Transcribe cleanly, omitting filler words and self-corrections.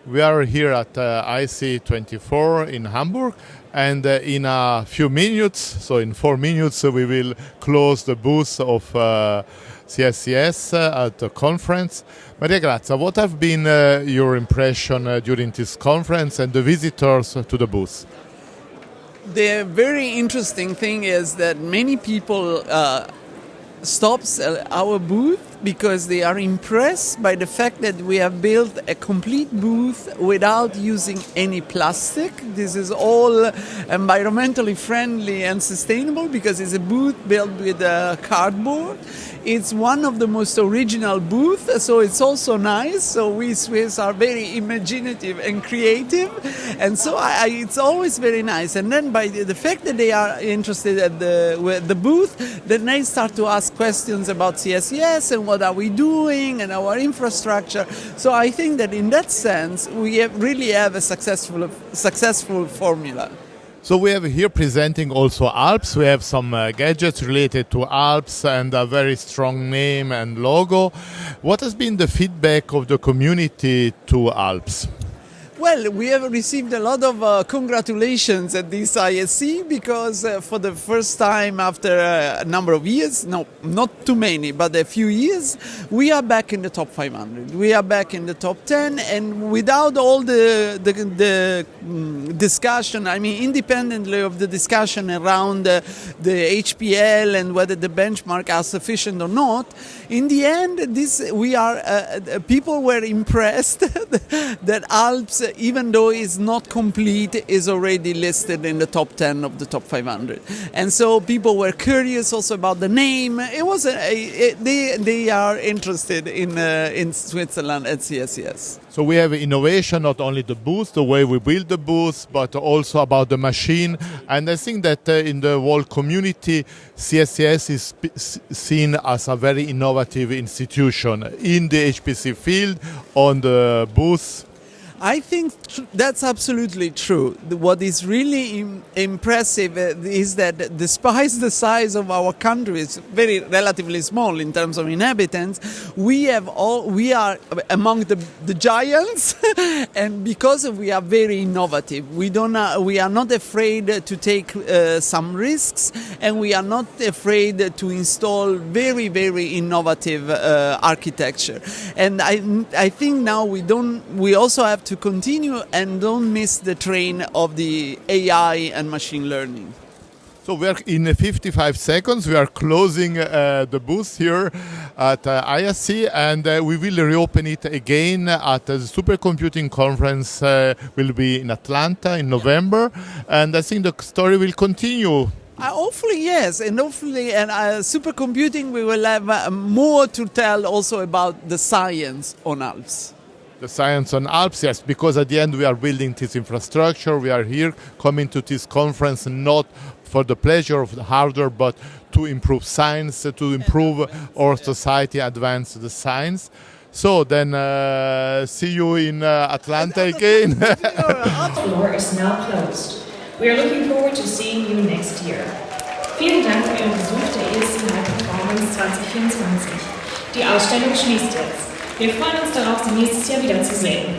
We are here at ISC 24 in Hamburg, and in a few minutes, so in 4 minutes, we will close the booth of CSCS at the conference. Maria Grazia, what have been your impression during this conference and the visitors to the booth? The very interesting thing is that many people stops our booth because they are impressed by the fact that we have built a complete booth without using any plastic. This is all environmentally friendly and sustainable because it's a booth built with cardboard. It's one of the most original booths, so it's also nice. So we Swiss are very imaginative and creative, and so it's always very nice. And then by the fact that they are interested at the booth, then they start to ask questions about CSCS and what are we doing and our infrastructure. So I think that in that sense, we really have a successful formula. So we have here presenting also Alps. We have some gadgets related to Alps and a very strong name and logo. What has been the feedback of the community to Alps? Well, we have received a lot of congratulations at this ISC because for the first time after a number of years, no, not too many, but a few years, we are back in the top 500. We are back in the top 10, and without all the discussion, I mean, independently of the discussion around the HPL and whether the benchmark are sufficient or not, in the end, people were impressed that Alps, even though it's not complete, is already listed in the top 10 of the top 500. And so people were curious also about the name. It was they are interested in Switzerland at CSCS. So we have innovation, not only the booth, the way we build the booth, but also about the machine. And I think that in the whole community, CSCS is seen as a very innovative institution in the HPC field, on the booth. I think that's absolutely true. What is really impressive is that despite the size of our country, it's very relatively small in terms of inhabitants, we are among the giants, and because we are very innovative, we are not afraid to take some risks, and we are not afraid to install very, very innovative architecture. And I think now we also have to continue and don't miss the train of the AI and machine learning. So we are in 55 seconds. We are closing the booth here at ISC, and we will reopen it again at the supercomputing conference. Will be in Atlanta in November, and I think the story will continue. Hopefully, yes, and hopefully, and supercomputing, we will have more to tell also about the science on Alps. The science on Alps, yes, because at the end we are building this infrastructure. We are here coming to this conference not for the pleasure of the hardware, but to improve science, to improve our society, advance the science. So then, see you in Atlanta again. The floor is now closed. We are looking forward to seeing you next year. Vielen Dank für Ihren Besuch der ISC High Performance 2024. Die Ausstellung schließt jetzt. Wir freuen uns darauf, Sie nächstes Jahr wiederzusehen.